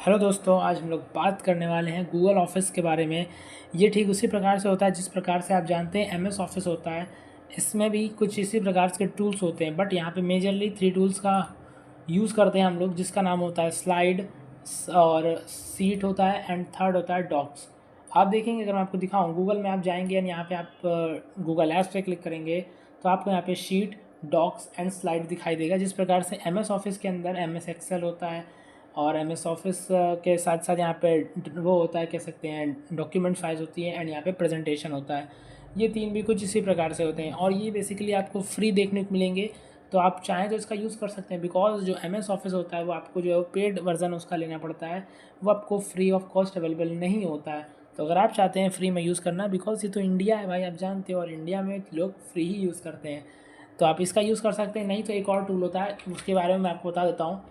Hello दोस्तों, आज हम लोग बात करने वाले हैं गूगल ऑफिस के बारे में। ये ठीक उसी प्रकार से होता है जिस प्रकार से आप जानते हैं एमएस ऑफिस होता है। इसमें भी कुछ इसी प्रकार के टूल्स होते हैं, बट यहाँ पे मेजरली 3 टूल्स का यूज़ करते हैं हम लोग, जिसका नाम होता है स्लाइड और सीट होता है एंड थर्ड होता है डॉक्स। आप देखेंगे, अगर मैं आपको दिखाऊँ, गूगल में आप जाएंगे एंड यहाँ पे आप गूगल ऐप्स पे क्लिक करेंगे तो आपको यहाँ पे शीट, डॉक्स एंड स्लाइड दिखाई देगा। जिस प्रकार से एमएस ऑफिस के अंदर एमएस एक्सेल होता है और एमएस ऑफिस के साथ साथ यहाँ पे वो होता है, कह सकते हैं डॉक्यूमेंट फाइल्स होती है एंड यहाँ पे प्रेजेंटेशन होता है। ये तीन भी कुछ इसी प्रकार से होते हैं और ये बेसिकली आपको फ्री देखने को मिलेंगे, तो आप चाहें तो इसका यूज़ कर सकते हैं। बिकॉज जो एमएस ऑफिस होता है वो आपको जो पेड वर्जन उसका लेना पड़ता है, वो आपको फ्री ऑफ कॉस्ट अवेलेबल नहीं होता है। तो अगर आप चाहते हैं फ्री में यूज़ करना, बिकॉज ये तो इंडिया है भाई, आप जानते हो, और इंडिया में लोग फ्री ही यूज़ करते हैं, तो आप इसका यूज़ कर सकते हैं। नहीं तो एक और टूल होता है, उसके बारे में मैं आपको बता देता हूँ।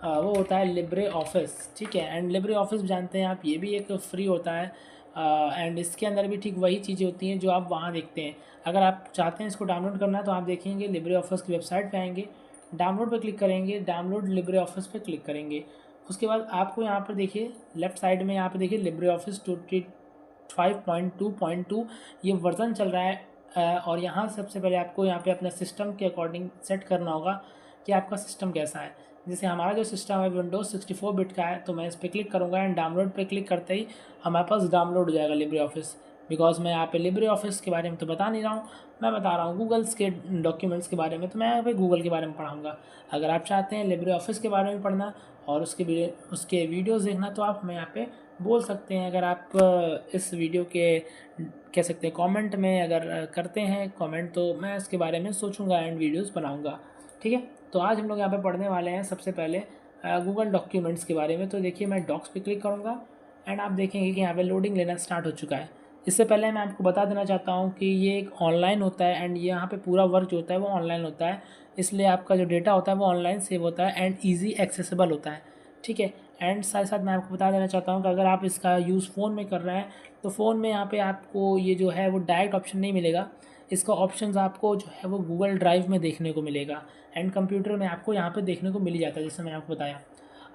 वो होता है लिब्रे ऑफिस, ठीक है। एंड लिब्रे ऑफिस जानते हैं आप, ये भी एक फ्री होता है एंड इसके अंदर भी ठीक वही चीज़ें होती हैं जो आप वहाँ देखते हैं। अगर आप चाहते हैं इसको डाउनलोड करना तो आप देखेंगे लिब्रे ऑफिस की वेबसाइट पे आएंगे, डाउनलोड पे क्लिक करेंगे, डाउनलोड लिब्रे ऑफिस पे क्लिक करेंगे। उसके बाद आपको यहाँ पर देखिए लेफ्ट साइड में, यहाँ पे देखिए लिब्रे ऑफिस 5.2.2 ये वर्जन चल रहा है। और यहाँ सबसे पहले आपको यहाँ पे अपने सिस्टम के अकॉर्डिंग सेट करना होगा कि आपका सिस्टम कैसा है। जैसे हमारा जो सिस्टम है विंडोज़ 64 बिट का है, तो मैं इस पर क्लिक करूँगा एंड डाउनलोड पे क्लिक करते ही हमारे पास डाउनलोड हो जाएगा लिब्रे ऑफिस। बिकॉज मैं यहाँ पे लिब्रे ऑफिस के बारे में तो बता नहीं रहा हूँ, मैं बता रहा हूँ गूगल्स के डॉक्यूमेंट्स के बारे में, तो मैं यहाँ पे गूगल के बारे में पढ़ाऊँगा। अगर आप चाहते हैं लिब्रे ऑफिस के बारे में पढ़ना और उसके वीडियोज़ देखना, तो आप हमें यहाँ पे बोल सकते हैं। अगर आप इस वीडियो के कह सकते हैं कमेंट में अगर करते हैं कमेंट, तो मैं इसके बारे में सोचूंगा एंड वीडियोस बनाऊंगा, ठीक है। तो आज हम लोग यहाँ पे पढ़ने वाले हैं सबसे पहले गूगल डॉक्यूमेंट्स के बारे में। तो देखिए, मैं डॉक्स पे क्लिक करूँगा एंड आप देखेंगे कि यहाँ पे लोडिंग लेना स्टार्ट हो चुका है। इससे पहले मैं आपको बता देना चाहता हूँ कि ये एक ऑनलाइन होता है एंड यहाँ पे पूरा वर्क जो होता है वो ऑनलाइन होता है, इसलिए आपका जो डेटा होता है वो ऑनलाइन सेव होता है एंड ईजी एक्सेसिबल होता है, ठीक है। एंड साथ साथ मैं आपको बता देना चाहता हूँ कि अगर आप इसका यूज़ फ़ोन में कर रहे हैं तो फ़ोन में यहाँ पे आपको ये जो है वो डायरेक्ट ऑप्शन नहीं मिलेगा, इसका ऑप्शंस आपको जो है वो गूगल ड्राइव में देखने को मिलेगा एंड कंप्यूटर में आपको यहाँ पे देखने को मिल ही जाता है, जैसे मैंने आपको बताया।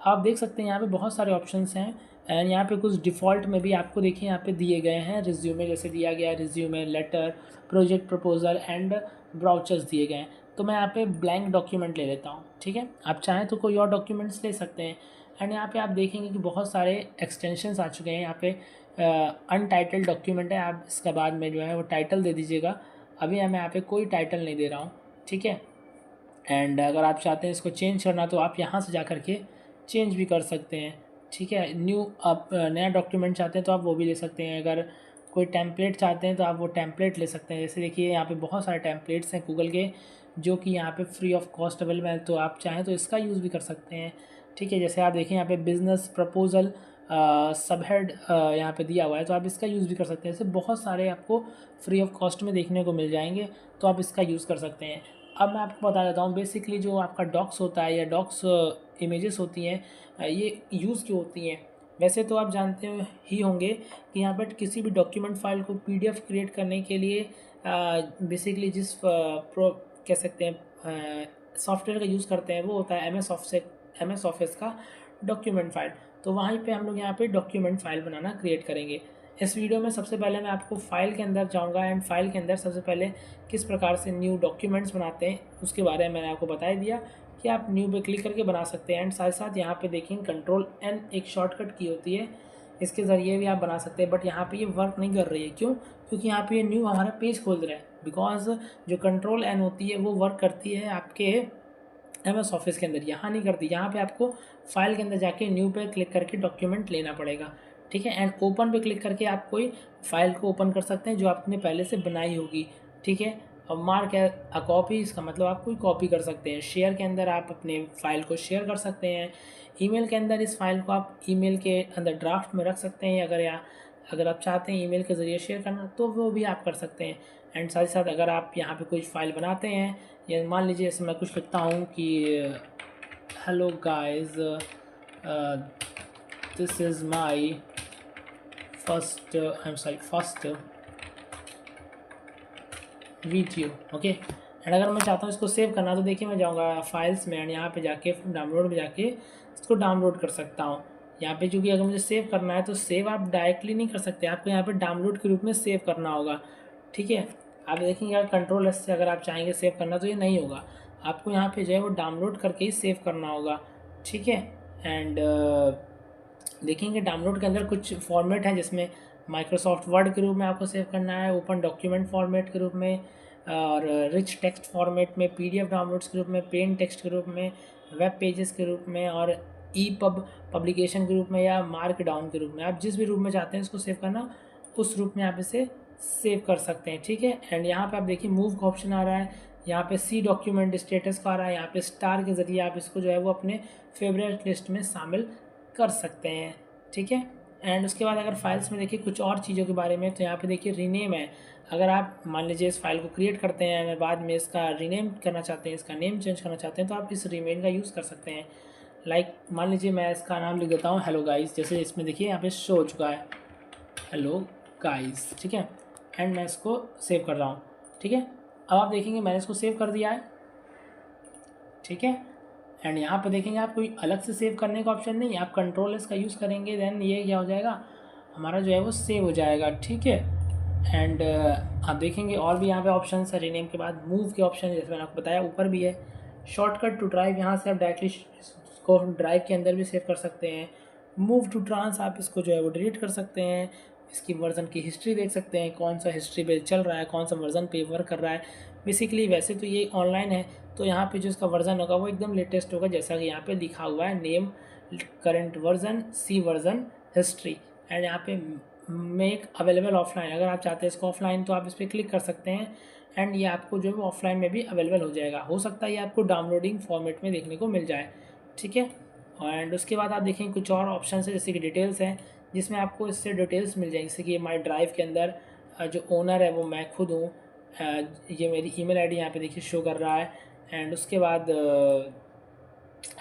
आप देख सकते हैं यहाँ पे बहुत सारे ऑप्शंस हैं एंड यहाँ पे कुछ डिफ़ॉल्ट में भी आपको देखिए यहाँ पे दिए गए हैं। रिज्यूमे जैसे दिया गया है, resume, letter, project proposal and brochures दिए गए हैं। तो मैं यहाँ पे ब्लैंक डॉक्यूमेंट ले लेता हूँ, ठीक है। आप चाहें तो कोई और डॉक्यूमेंट्स ले सकते हैं एंड यहाँ पे आप देखेंगे कि बहुत सारे एक्सटेंशंस आ चुके हैं। यहाँ पे अनटाइटल्ड डॉक्यूमेंट है, आप इसके बाद में जो है वो टाइटल दे दीजिएगा। अभी मैं यहाँ पे कोई टाइटल नहीं दे रहा हूँ, ठीक है। एंड अगर आप चाहते हैं इसको चेंज करना तो आप यहाँ से जा कर के चेंज भी कर सकते हैं, ठीक है। आप नया डॉक्यूमेंट चाहते हैं तो आप वो भी ले सकते हैं। अगर कोई टेम्पलेट चाहते हैं तो आप वो टेम्पलेट ले सकते हैं। जैसे देखिए यहाँ पे बहुत सारे टेम्पलेट्स हैं गूगल के जो कि यहाँ पे फ्री ऑफ कॉस्ट अवेलेबल है, तो आप चाहें तो इसका यूज़ भी कर सकते हैं, ठीक है। जैसे आप देखें यहाँ पे बिज़नेस प्रपोजल सबहेड यहाँ पे दिया हुआ है, तो आप इसका यूज़ भी कर सकते हैं। ऐसे बहुत सारे आपको फ्री ऑफ कॉस्ट में देखने को मिल जाएंगे, तो आप इसका यूज़ कर सकते हैं। अब मैं आपको बता देता हूँ बेसिकली जो आपका डॉक्स होता है या डॉक्स इमेजेस होती हैं, ये यूज़ क्यों होती हैं। वैसे तो आप जानते ही होंगे कि यहाँ पर किसी भी डॉक्यूमेंट फाइल को पीडीएफ क्रिएट करने के लिए बेसिकली जिस कह सकते हैं सॉफ्टवेयर का यूज़ करते हैं वो होता है एमएस ऑफिस का डॉक्यूमेंट फाइल। तो वहीं पे हम लोग यहाँ पे डॉक्यूमेंट फाइल बनाना क्रिएट करेंगे। इस वीडियो में सबसे पहले मैं आपको फाइल के अंदर जाऊँगा एंड फाइल के अंदर सबसे पहले किस प्रकार से न्यू डॉक्यूमेंट्स बनाते हैं उसके बारे में मैंने आपको बता दिया कि आप न्यू पे क्लिक करके बना सकते हैं। एंड साथ साथ यहाँ पे देखेंगे Ctrl+N एक शॉर्टकट की होती है, इसके ज़रिए भी आप बना सकते हैं। बट यहाँ पे ये वर्क नहीं कर रही है, क्यों? क्योंकि यहाँ पे ये न्यू हमारा पेज खोल रहा है। बिकॉज जो Ctrl+N होती है वो वर्क करती है आपके एमएस ऑफिस के अंदर, यहाँ नहीं करती। यहाँ पे आपको फाइल के अंदर जाके न्यू पे क्लिक करके डॉक्यूमेंट लेना पड़ेगा, ठीक है। एंड ओपन पे क्लिक करके आप कोई फाइल को ओपन कर सकते हैं जो आपने पहले से बनाई होगी, ठीक है। और मार्क है अ कॉपी, इसका मतलब आप कोई कॉपी कर सकते हैं। शेयर के अंदर आप अपने फाइल को शेयर कर सकते हैं। ईमेल के अंदर इस फाइल को आप ईमेल के अंदर ड्राफ्ट में रख सकते हैं। अगर आप चाहते हैं ईमेल के ज़रिए शेयर करना तो वो भी आप कर सकते हैं। एंड साथ ही साथ अगर आप यहाँ पे कोई फाइल बनाते हैं, या मान लीजिए जैसे मैं कुछ लिखता हूँ कि hello guys, this is my first video, okay. And अगर मैं चाहता हूँ इसको सेव करना तो देखिए मैं जाऊँगा फाइल्स में एंड यहाँ पे जाके डाउनलोड में जाके इसको डाउनलोड कर सकता हूँ। यहाँ पे चूँकि अगर मुझे सेव करना है तो सेव आप डायरेक्टली नहीं कर सकते, आपको यहाँ पे डाउनलोड के रूप में सेव करना होगा। ठीक है, आप देखेंगे अगर कंट्रोल एस से अगर आप चाहेंगे सेव करना तो ये नहीं होगा, आपको यहाँ पे जो है वो डाउनलोड करके ही सेव करना होगा। ठीक है, एंड देखेंगे डाउनलोड के अंदर कुछ फॉर्मेट है जिसमें माइक्रोसॉफ्ट वर्ड के रूप में आपको सेव करना है, ओपन डॉक्यूमेंट फॉर्मेट के रूप में, और रिच टेक्स्ट फॉर्मेट में, पीडीएफ डाउनलोड्स के रूप में, प्लेन टेक्स्ट के रूप में, वेब पेजेस के रूप में, और ई पब्लिकेशन के रूप में, या मार्क डाउन के रूप में। आप जिस भी रूप में चाहते हैं इसको सेव करना, उस रूप में आप इसे सेव कर सकते हैं। ठीक है, एंड यहाँ पे आप देखिए मूव का ऑप्शन आ रहा है, यहाँ पे सी डॉक्यूमेंट स्टेटस का आ रहा है, यहाँ पे स्टार के ज़रिए आप इसको जो है वो अपने फेवरेट लिस्ट में शामिल कर सकते हैं। ठीक है, एंड उसके बाद अगर फाइल्स में देखिए कुछ और चीज़ों के बारे में, तो यहाँ पे देखिए रीनेम है। अगर आप मान लीजिए इस फाइल को क्रिएट करते हैं और बाद में इसका रीनेम करना चाहते हैं, इसका नेम चेंज करना चाहते हैं, तो आप इस रीनेम का यूज़ कर सकते हैं। लाइक मान लीजिए मैं इसका नाम लिख देता हूँ हेलो गाइस, जैसे इसमें देखिए यहाँ पे शो हो चुका है हेलो गाइस। ठीक है, एंड मैं इसको सेव कर रहा हूँ। ठीक है, अब आप देखेंगे मैंने इसको सेव कर दिया है। ठीक है, एंड यहाँ पे देखेंगे आप कोई अलग से सेव करने का ऑप्शन नहीं, आप कंट्रोल एस का यूज़ करेंगे, देन ये क्या हो जाएगा हमारा जो है वो सेव हो जाएगा। ठीक है, एंड आप देखेंगे और भी यहाँ पे ऑप्शन है रीनेम के बाद मूव के ऑप्शन, जैसे मैंने आपको बताया ऊपर भी है। शॉर्टकट टू ड्राइव, यहाँ से आप डायरेक्टली इसको ड्राइव के अंदर भी सेव कर सकते हैं। मूव टू ट्रांस, आप इसको जो है वो डिलीट कर सकते हैं। इसकी वर्जन की हिस्ट्री देख सकते हैं, कौन सा हिस्ट्री पे चल रहा है, कौन सा वर्जन पे वर्क कर रहा है। बेसिकली वैसे तो ये ऑनलाइन है, तो यहाँ पे जो इसका वर्जन होगा वो एकदम लेटेस्ट होगा, जैसा कि यहाँ पे लिखा हुआ है name, current version, see version, history, and यहाँ पे मेक अवेलेबल ऑफलाइन। अगर आप चाहते हैं इसको ऑफलाइन तो आप इस पर क्लिक कर सकते हैं, एंड ये आपको जो है वो ऑफलाइन में भी अवेलेबल हो जाएगा। हो सकता है ये आपको डाउनलोडिंग फॉर्मेट में देखने को मिल जाए। ठीक है, एंड उसके बाद आप देखें कुछ और ऑप्शन है जैसे कि डिटेल्स हैं, जिसमें आपको इससे डिटेल्स मिल जाएंगी, जैसे कि माई ड्राइव के अंदर जो ओनर है वो मैं खुद हूँ। ये मेरी ईमेल आईडी यहाँ पे देखिए शो कर रहा है। एंड उसके बाद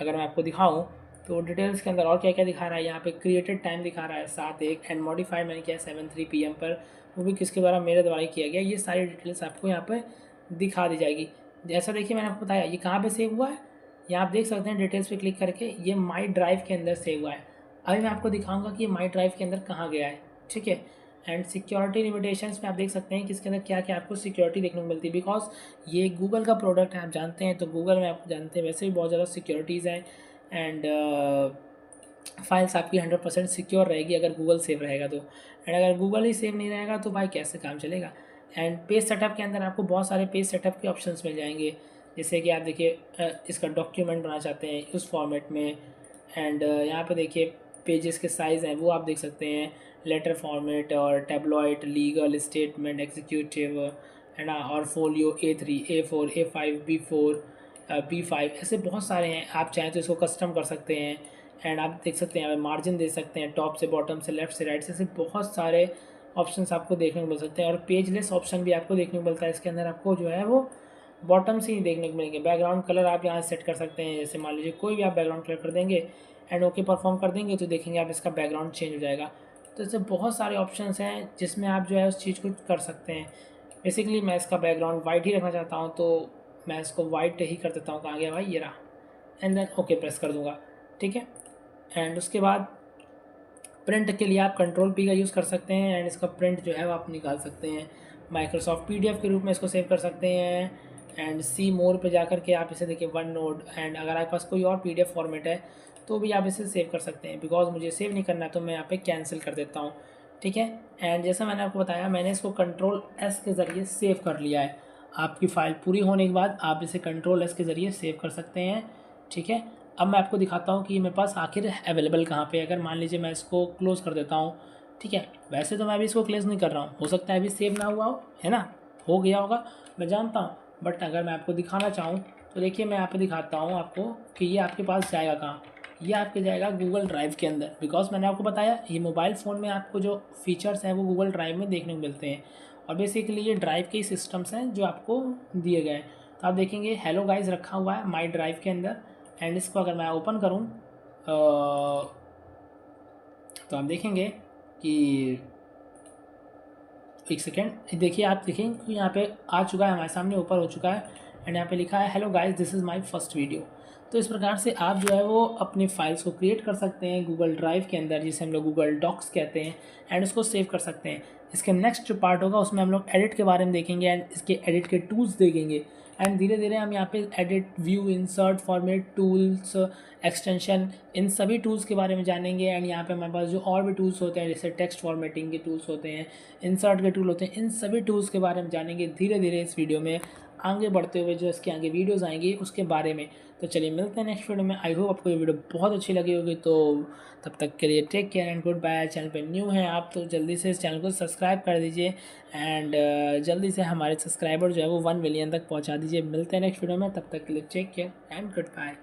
अगर मैं आपको दिखाऊँ तो डिटेल्स के अंदर और क्या क्या दिखा रहा है, यहाँ पे क्रिएटेड टाइम दिखा रहा है 7:01, एंड मॉडिफाई मैंने किया 7:03 PM पर, वो भी किसके द्वारा, मेरे द्वारा ही किया गया। ये सारी डिटेल्स आपको यहाँ पे दिखा दी जाएगी। जैसा देखिए मैंने आपको बताया ये कहाँ पे सेव हुआ है, यहाँ आप देख सकते हैं डिटेल्स पे क्लिक करके ये माई ड्राइव के अंदर सेव हुआ है। अभी मैं आपको दिखाऊंगा कि ये माई ड्राइव के अंदर कहाँ गया है। ठीक है, एंड सिक्योरिटी लिमिटेशंस में आप देख सकते हैं कि इसके अंदर क्या क्या आपको सिक्योरिटी देखने को मिलती है, बिकॉज ये गूगल का प्रोडक्ट है, आप जानते हैं, तो गूगल में आप जानते हैं वैसे भी बहुत ज़्यादा सिक्योरिटीज़ हैं। एंड फाइल्स आपकी 100% सिक्योर रहेगी अगर गूगल सेव रहेगा तो, एंड अगर गूगल ही सेव नहीं रहेगा तो भाई कैसे काम चलेगा। एंड पेज सेटअप के अंदर आपको बहुत सारे पेज सेटअप के ऑप्शंस मिल जाएंगे, जैसे कि आप देखिए इसका डॉक्यूमेंट बनाना चाहते हैं उस फॉर्मेट में, एंड यहाँ पे देखिए पेजेस के साइज़ हैं वो आप देख सकते हैं, लेटर फॉर्मेट और tabloid, legal, statement, executive, and और folio A3, A4, A5, B4, B5, ऐसे बहुत सारे हैं। आप चाहें तो इसको कस्टम कर सकते हैं, एंड आप देख सकते हैं मार्जिन दे सकते हैं, टॉप से बॉटम से, लेफ्ट से राइट से, ऐसे बहुत सारे ऑप्शंस आपको देखने को मिल सकते हैं। और पेजलेस ऑप्शन भी आपको देखने को मिलता है, इसके अंदर आपको जो है वो बॉटम से ही देखने को मिलेंगे। बैकग्राउंड कलर आप यहाँ सेट कर सकते हैं, जैसे मान लीजिए कोई भी आप बैकग्राउंड कलर कर देंगे एंड ओके परफॉर्म कर देंगे तो देखेंगे आप इसका बैकग्राउंड चेंज हो जाएगा। तो ऐसे बहुत सारे ऑप्शंस हैं जिसमें आप जो है उस चीज़ को कर सकते हैं। बेसिकली मैं इसका बैकग्राउंड वाइट ही रखना चाहता हूँ तो मैं इसको वाइट ही कर देता हूँ, कहाँ गया भाई, ये रहा, एंड देन ओके प्रेस कर दूँगा। ठीक है, एंड उसके बाद प्रिंट के लिए आप कंट्रोल P का यूज़ कर सकते हैं, एंड इसका प्रिंट जो है वो आप निकाल सकते हैं। माइक्रोसॉफ्ट PDF के रूप में इसको सेव कर सकते हैं, एंड सी मोर पे जाकर के आप इसे देखिए वन नोट, एंड अगर आपके पास कोई और PDF फॉर्मेट है तो भी आप इसे सेव कर सकते हैं। बिकॉज मुझे सेव नहीं करना है तो मैं यहाँ पे कैंसिल कर देता हूँ। ठीक है, एंड जैसा मैंने आपको बताया मैंने इसको कंट्रोल S के ज़रिए सेव कर लिया है। आपकी फ़ाइल पूरी होने के बाद आप इसे कंट्रोल S के ज़रिए सेव कर सकते हैं। ठीक है, अब मैं आपको दिखाता हूँ कि मेरे पास आखिर अवेलेबल कहाँ पे है। अगर मान लीजिए मैं इसको क्लोज़ कर देता हूँ, ठीक है, वैसे तो मैं अभी इसको क्लोज़ नहीं कर रहा हूँ, हो सकता है अभी सेव ना हुआ हो, है ना, हो गया होगा मैं जानता हूँ, बट अगर मैं आपको दिखाना चाहूँ तो देखिए मैं यहाँ पे दिखाता हूँ आपको कि ये आपके पास जाएगा कहाँ, ये आपके जाएगा गूगल ड्राइव के अंदर। बिकॉज मैंने आपको बताया ये मोबाइल फ़ोन में आपको जो फीचर्स हैं वो गूगल ड्राइव में देखने को मिलते हैं, और बेसिकली ये ड्राइव के सिस्टम्स हैं जो आपको दिए गए हैं। तो आप देखेंगे हेलो गाइस रखा हुआ है माई ड्राइव के अंदर, एंड इसको अगर मैं ओपन करूं तो आप देखेंगे कि एक सेकेंड देखिए, आप देखेंगे कि यहाँ पे आ चुका है हमारे सामने, ऊपर हो चुका है, एंड यहाँ पे लिखा है hello guys this is my first video. तो इस प्रकार से आप जो है वो अपनी फ़ाइल्स को क्रिएट कर सकते हैं गूगल ड्राइव के अंदर, जिसे हम लोग गूगल डॉक्स कहते हैं, एंड उसको सेव कर सकते हैं। इसके नेक्स्ट जो पार्ट होगा उसमें हम लोग एडिट के बारे में देखेंगे एंड इसके एडिट के टूल्स देखेंगे, एंड धीरे धीरे हम यहाँ पे edit, view, insert, format, tools, extension, इन सभी टूल्स के बारे में जानेंगे। एंड यहाँ पे हमारे पास जो और भी टूल्स होते हैं जैसे टेक्स्ट फॉर्मेटिंग के टूल्स होते हैं, इंसर्ट के टूल होते हैं, इन सभी टूल्स के बारे में जानेंगे धीरे धीरे इस वीडियो में, आगे बढ़ते हुए जो इसके आगे वीडियोस आएंगी उसके बारे में। तो चलिए मिलते हैं नेक्स्ट वीडियो में। आई होप आपको ये वीडियो बहुत अच्छी लगी होगी। तो तब तक के लिए take care and goodbye. Channel पे न्यू हैं आप तो जल्दी से इस चैनल को सब्सक्राइब कर दीजिए एंड जल्दी से हमारे सब्सक्राइबर जो है वो 1 मिलियन तक पहुंचा दीजिए। मिलते हैं नेक्स्ट वीडियो में, तब तक के लिए take care and good bye.